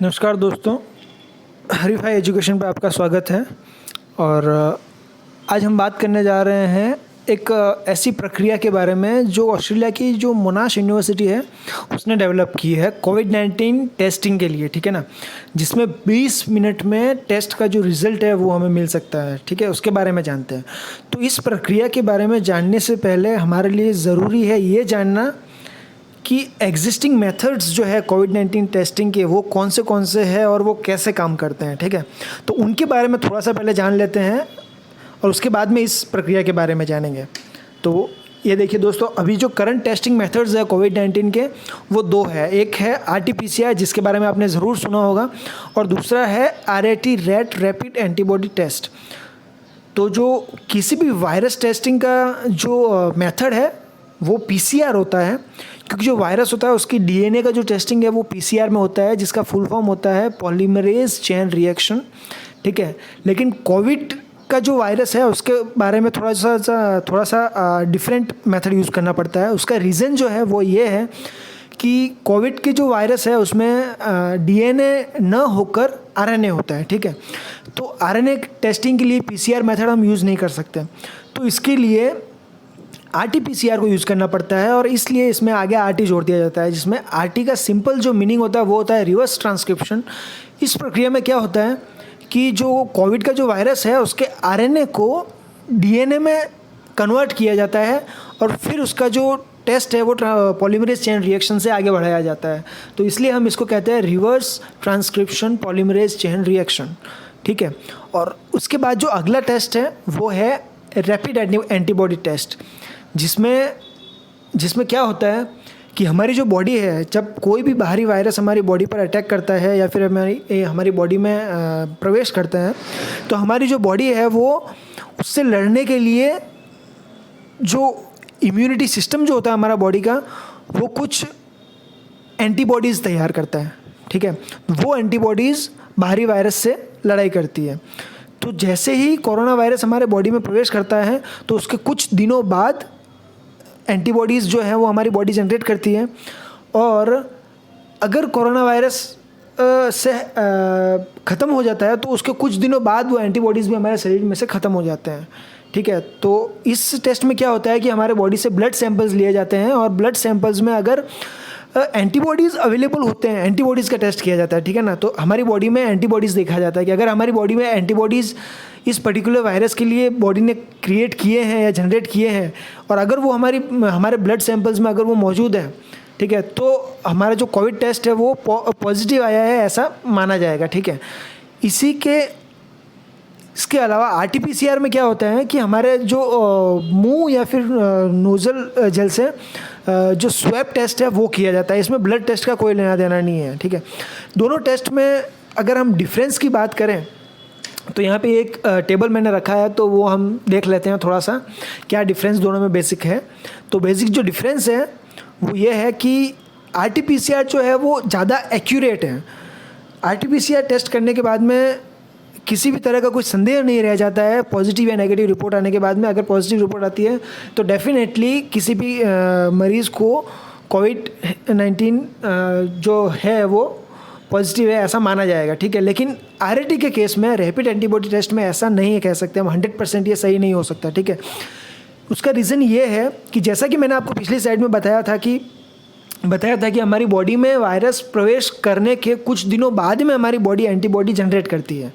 नमस्कार दोस्तों, हरीफाई एजुकेशन पे आपका स्वागत है। और आज हम बात करने जा रहे हैं एक ऐसी प्रक्रिया के बारे में जो ऑस्ट्रेलिया की जो मोनाश यूनिवर्सिटी है उसने डेवलप की है कोविड-19 टेस्टिंग के लिए, ठीक है ना। जिसमें 20 मिनट में टेस्ट का जो रिज़ल्ट है वो हमें मिल सकता है, ठीक है। उसके बारे में जानते हैं। तो इस प्रक्रिया के बारे में जानने से पहले हमारे लिए ज़रूरी है ये जानना कि एग्जिस्टिंग मेथड्स जो है कोविड-19 टेस्टिंग के वो कौन से हैं और वो कैसे काम करते हैं, ठीक है। तो उनके बारे में थोड़ा सा पहले जान लेते हैं और उसके बाद में इस प्रक्रिया के बारे में जानेंगे। तो ये देखिए दोस्तों, अभी जो करंट टेस्टिंग मेथड्स है कोविड-19 के वो दो है। एक है RT-PCR जिसके बारे में आपने ज़रूर सुना होगा, और दूसरा है RAT रैपिड एंटीबॉडी टेस्ट। तो जो किसी भी वायरस टेस्टिंग का जो मेथड है वो PCR होता है, क्योंकि जो वायरस होता है उसकी DNA का जो टेस्टिंग है वो PCR में होता है, जिसका फुल फॉर्म होता है पॉलीमरेज चेन रिएक्शन, ठीक है। लेकिन कोविड का जो वायरस है उसके बारे में थोड़ा सा डिफरेंट मेथड यूज़ करना पड़ता है। उसका रीज़न जो है वो ये है कि कोविड के जो वायरस है उसमें DNA न होकर RNA होता है, ठीक है। तो RNA टेस्टिंग के लिए PCR मेथड हम यूज़ नहीं कर सकते, तो इसके लिए RT-PCR को यूज़ करना पड़ता है, और इसलिए इसमें आगे RT जोड़ दिया जाता है, जिसमें RT का सिंपल जो मीनिंग होता है वो होता है रिवर्स ट्रांसक्रिप्शन। इस प्रक्रिया में क्या होता है कि जो कोविड का जो वायरस है उसके RNA को DNA में कन्वर्ट किया जाता है, और फिर उसका जो टेस्ट है वो पॉलीमरेज चेन रिएक्शन से आगे बढ़ाया जाता है। तो इसलिए हम इसको कहते हैं reverse transcription polymerase chain reaction, ठीक है। और उसके बाद जो अगला टेस्ट है वो है रैपिड एंटीबॉडी टेस्ट, जिसमें क्या होता है कि हमारी जो बॉडी है, जब कोई भी बाहरी वायरस हमारी बॉडी पर अटैक करता है या फिर हमारी बॉडी में प्रवेश करता है, तो हमारी जो बॉडी है वो उससे लड़ने के लिए जो इम्यूनिटी सिस्टम जो होता है हमारा बॉडी का, वो कुछ एंटीबॉडीज़ तैयार करता है, ठीक है। वो एंटीबॉडीज़ बाहरी वायरस से लड़ाई करती है। तो जैसे ही कोरोना वायरस हमारे बॉडी में प्रवेश करता है तो उसके कुछ दिनों बाद एंटीबॉडीज़ जो है वो हमारी बॉडी जनरेट करती है, और अगर कोरोना वायरस से ख़त्म हो जाता है तो उसके कुछ दिनों बाद वो एंटीबॉडीज़ भी हमारे शरीर में से ख़त्म हो जाते हैं, ठीक है। तो इस टेस्ट में क्या होता है कि हमारे बॉडी से ब्लड सैंपल्स लिए जाते हैं, और ब्लड सैंपल्स में अगर एंटीबॉडीज़ अवेलेबल होते हैं, एंटीबॉडीज़ का टेस्ट किया जाता है, ठीक है ना। तो हमारी बॉडी में एंटीबॉडीज़ देखा जाता है कि अगर हमारी बॉडी में एंटीबॉडीज़ इस पर्टिकुलर वायरस के लिए बॉडी ने क्रिएट किए हैं या जनरेट किए हैं, और अगर वो हमारे ब्लड सैंपल्स में अगर वो मौजूद है, ठीक है, तो हमारा जो कोविड टेस्ट है वो पॉजिटिव आया है ऐसा माना जाएगा, ठीक है। इसके अलावा RT-PCR में क्या होता है कि हमारे जो मुंह या फिर नोज़ल जेल से जो स्वैब टेस्ट है वो किया जाता है। इसमें ब्लड टेस्ट का कोई लेना देना नहीं है, ठीक है। दोनों टेस्ट में अगर हम डिफरेंस की बात करें तो यहाँ पे एक टेबल मैंने रखा है, तो वो हम देख लेते हैं थोड़ा सा क्या डिफरेंस दोनों में बेसिक है। तो बेसिक जो डिफरेंस है वो ये है कि RT-PCR जो है वो ज़्यादा एक्यूरेट है। RT-PCR टेस्ट करने के बाद में किसी भी तरह का कोई संदेह नहीं रह जाता है पॉजिटिव या नेगेटिव रिपोर्ट आने के बाद में। अगर पॉजिटिव रिपोर्ट आती है तो डेफिनेटली किसी भी मरीज़ को कोविड-19 जो है वो पॉजिटिव है ऐसा माना जाएगा, ठीक है। लेकिन RAT के केस में, रैपिड एंटीबॉडी टेस्ट में ऐसा नहीं कह सकते हम 100% ये सही नहीं हो सकता, ठीक है। उसका रीज़न ये है कि जैसा कि मैंने आपको पिछली स्लाइड में बताया था कि हमारी बॉडी में वायरस प्रवेश करने के कुछ दिनों बाद में हमारी बॉडी एंटीबॉडी जनरेट करती है,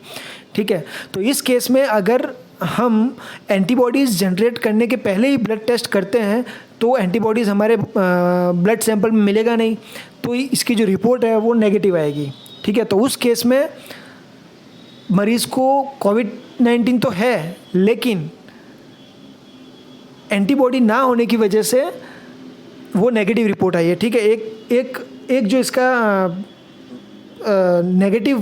ठीक है। तो इस केस में अगर हम एंटीबॉडीज़ जनरेट करने के पहले ही ब्लड टेस्ट करते हैं तो एंटीबॉडीज़ हमारे ब्लड सैंपल में मिलेगा नहीं, तो इसकी जो रिपोर्ट है वो नेगेटिव आएगी, ठीक है। तो उस केस में मरीज़ को कोविड-19 तो है, लेकिन एंटीबॉडी ना होने की वजह से वो नेगेटिव रिपोर्ट आई है, ठीक है। एक जो इसका नेगेटिव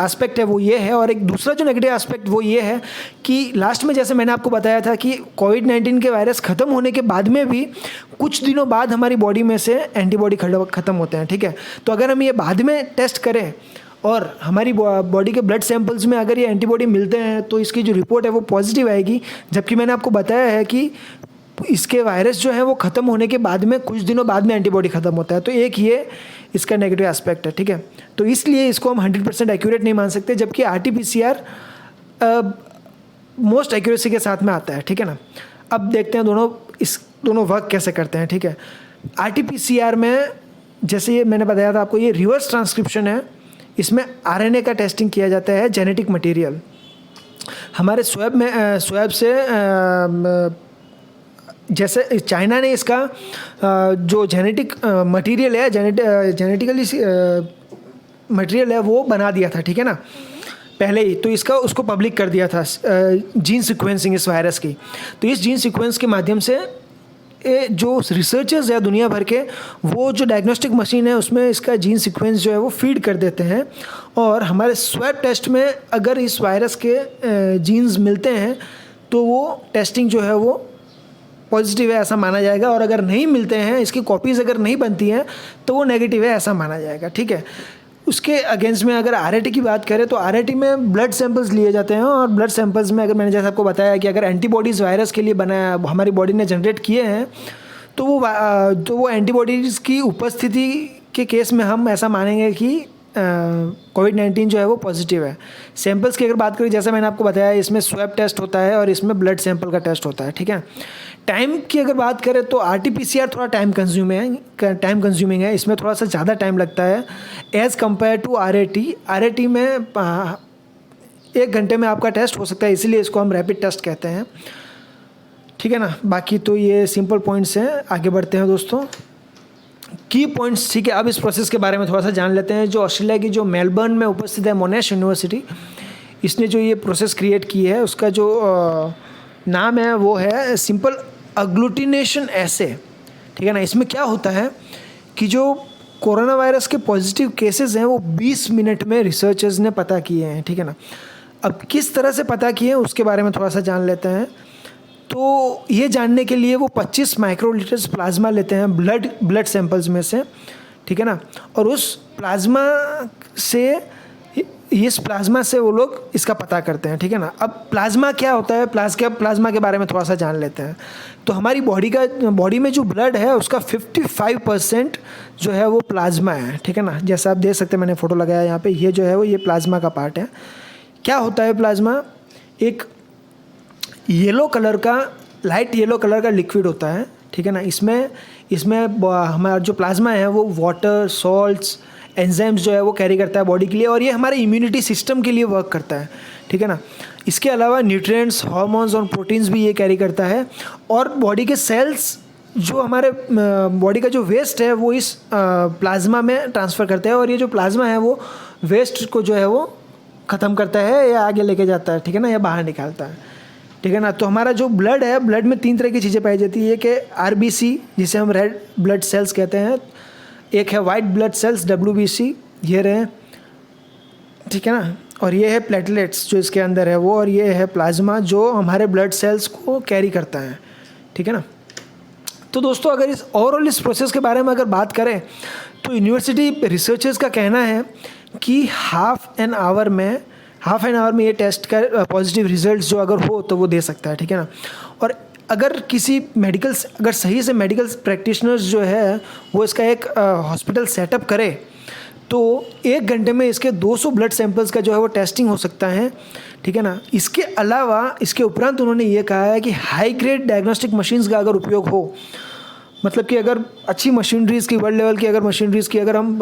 एस्पेक्ट है वो ये है, और एक दूसरा जो नेगेटिव एस्पेक्ट वो ये है कि लास्ट में जैसे मैंने आपको बताया था कि कोविड-19 के वायरस ख़त्म होने के बाद में भी कुछ दिनों बाद हमारी बॉडी में से एंटीबॉडी ख़त्म होते हैं, ठीक है। तो अगर हम ये बाद में टेस्ट करें और हमारी बॉडी के ब्लड सैंपल्स में अगर ये एंटीबॉडी मिलते हैं तो इसकी जो रिपोर्ट है वो पॉजिटिव आएगी, जबकि मैंने आपको बताया है कि इसके वायरस जो है वो ख़त्म होने के बाद में कुछ दिनों बाद में एंटीबॉडी ख़त्म होता है। तो एक ये इसका नेगेटिव एस्पेक्ट है, ठीक है। तो इसलिए इसको हम 100% एक्यूरेट नहीं मान सकते, जबकि RT-PCR मोस्ट एक्यूरेसी के साथ में आता है, ठीक है ना। अब देखते हैं दोनों वर्क कैसे करते हैं, ठीक है। RT-PCR में जैसे ये मैंने बताया था आपको, ये रिवर्स ट्रांसक्रिप्शन है। इसमें RNA का टेस्टिंग किया जाता है, जेनेटिक मटेरियल हमारे स्वैब से जैसे चाइना ने इसका जो जेनेटिक मटेरियल है, जेनेटिकली मटेरियल है वो बना दिया था, ठीक है ना, पहले ही। तो उसको पब्लिक कर दिया था, जीन सीक्वेंसिंग इस वायरस की। तो इस जीन सीक्वेंस के माध्यम से जो रिसर्चर्स है दुनिया भर के, वो जो डायग्नोस्टिक मशीन है उसमें इसका जीन सीक्वेंस जो है वो फीड कर देते हैं, और हमारे स्वैब टेस्ट में अगर इस वायरस के जीन्स मिलते हैं तो वो टेस्टिंग जो है वो पॉजिटिव है ऐसा माना जाएगा, और अगर नहीं मिलते हैं, इसकी कॉपीज़ अगर नहीं बनती हैं तो वो नेगेटिव है ऐसा माना जाएगा, ठीक है। उसके अगेंस्ट में अगर RAT की बात करें तो RAT में ब्लड सैंपल्स लिए जाते हैं, और ब्लड सैंपल्स में अगर मैंने जैसे आपको बताया कि अगर एंटीबॉडीज़ वायरस के लिए बनाया हमारी बॉडी ने जनरेट किए हैं तो वो एंटीबॉडीज़ की उपस्थिति के केस में हम ऐसा मानेंगे कि COVID-19 जो है वो पॉजिटिव है। सैंपल्स की अगर बात करें, जैसे मैंने आपको बताया, इसमें स्वैब टेस्ट होता है और इसमें ब्लड सैंपल का टेस्ट होता है, ठीक है। टाइम की अगर बात करें तो RT-PCR थोड़ा टाइम कंज्यूमिंग है, इसमें थोड़ा सा ज़्यादा टाइम लगता है एज़ कम्पेयर टू RAT में 1 घंटे में आपका टेस्ट हो सकता है, इसीलिए इसको हम रैपिड टेस्ट कहते हैं, ठीक है ना। बाकी तो ये सिंपल पॉइंट्स हैं। आगे बढ़ते हैं दोस्तों, की पॉइंट्स, ठीक है। अब इस प्रोसेस के बारे में थोड़ा सा जान लेते हैं। जो ऑस्ट्रेलिया की जो मेलबर्न में उपस्थित है मोनाश यूनिवर्सिटी, इसने जो ये प्रोसेस क्रिएट की है उसका जो नाम है वो है सिंपल अग्लूटिनेशन एसे, ठीक है ना। इसमें क्या होता है कि जो कोरोना वायरस के पॉजिटिव केसेस हैं वो 20 मिनट में रिसर्चर्स ने पता किए हैं, ठीक है ना। अब किस तरह से पता किए हैं उसके बारे में थोड़ा सा जान लेते हैं। तो ये जानने के लिए वो 25 माइक्रोलीटर्स प्लाज्मा लेते हैं ब्लड सैंपल्स में से, ठीक है ना, और उस प्लाज्मा से वो लोग इसका पता करते हैं, ठीक है ना। अब प्लाज्मा क्या होता है, प्लाज्मा के बारे में थोड़ा सा जान लेते हैं। तो हमारी बॉडी में जो ब्लड है उसका 55% जो है वो प्लाज्मा है, ठीक है ना। जैसे आप देख सकते हैं, मैंने फ़ोटो लगाया यहाँ पे, ये जो है वो ये प्लाज्मा का पार्ट है। क्या होता है प्लाज्मा? एक लाइट येलो कलर का लिक्विड होता है, ठीक है ना। इसमें हमारा जो प्लाज्मा है वो वाटर, सॉल्ट्स, एंजाइम्स जो है वो कैरी करता है बॉडी के लिए, और ये हमारे इम्यूनिटी सिस्टम के लिए वर्क करता है, ठीक है ना। इसके अलावा न्यूट्रिएंट्स, हार्मोन्स और प्रोटीन्स भी ये कैरी करता है, और बॉडी के सेल्स जो हमारे बॉडी का जो वेस्ट है वो इस प्लाज्मा में ट्रांसफ़र करते हैं, और ये जो प्लाज्मा है वो वेस्ट को जो है वो ख़त्म करता है या आगे लेके जाता है, ठीक है ना, या बाहर निकालता है, ठीक है ना। तो हमारा जो ब्लड है, ब्लड में 3 तरह की चीज़ें पाई जाती है कि RBC जिसे हम रेड ब्लड सेल्स कहते हैं, एक है वाइट ब्लड सेल्स WBC, ये रहे, ठीक है ना, और ये है प्लेटलेट्स जो इसके अंदर है वो, और ये है प्लाज्मा जो हमारे ब्लड सेल्स को कैरी करता है, ठीक है ना। तो दोस्तों अगर इस प्रोसेस के बारे में अगर बात करें तो यूनिवर्सिटी रिसर्चर्स का कहना है कि हाफ एन आवर में ये टेस्ट का पॉजिटिव रिजल्ट्स जो अगर हो तो वो दे सकता है, ठीक है ना। और अगर अगर सही से मेडिकल प्रैक्टिशनर्स जो है वो इसका एक हॉस्पिटल सेटअप करे तो 1 घंटे में इसके 200 ब्लड सैंपल्स का जो है वो टेस्टिंग हो सकता है, ठीक है ना। इसके अलावा इसके उपरांत उन्होंने ये कहा है कि हाई ग्रेड डायग्नोस्टिक मशीन्स का अगर उपयोग हो, मतलब कि अगर अच्छी मशीनरीज़ की, वर्ल्ड लेवल की अगर मशीनरीज़ की अगर हम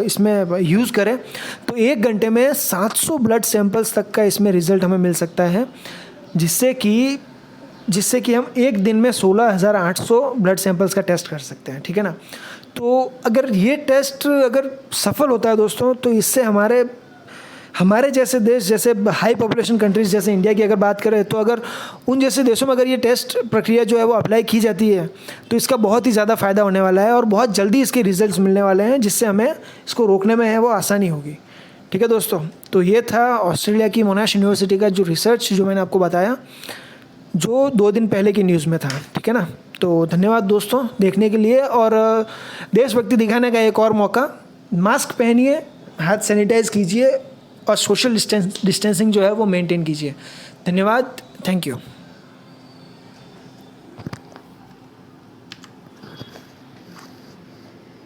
इसमें यूज़ करें तो 1 घंटे में 700 ब्लड सैंपल्स तक का इसमें रिज़ल्ट हमें मिल सकता है, जिससे कि हम 1 दिन में 16,800 ब्लड सैंपल्स का टेस्ट कर सकते हैं, ठीक है ना। तो अगर ये टेस्ट अगर सफल होता है दोस्तों, तो इससे हमारे जैसे देश, जैसे हाई पॉपुलेशन कंट्रीज़ जैसे इंडिया की अगर बात करें, तो अगर उन जैसे देशों में अगर ये टेस्ट प्रक्रिया जो है वो अप्लाई की जाती है तो इसका बहुत ही ज़्यादा फ़ायदा होने वाला है, और बहुत जल्दी इसके रिजल्ट्स मिलने वाले हैं, जिससे हमें इसको रोकने में है वो आसानी होगी, ठीक है दोस्तों। तो ये था ऑस्ट्रेलिया की मोनाश यूनिवर्सिटी का जो रिसर्च जो मैंने आपको बताया, जो 2 दिन पहले की न्यूज़ में था, ठीक है ना। तो धन्यवाद दोस्तों देखने के लिए, और देशभक्ति दिखाने का एक और मौका। मास्क पहनिए, हाथ सैनिटाइज़ कीजिए, और सोशल डिस्टेंसिंग जो है वो मेंटेन कीजिए। धन्यवाद, थैंक यू।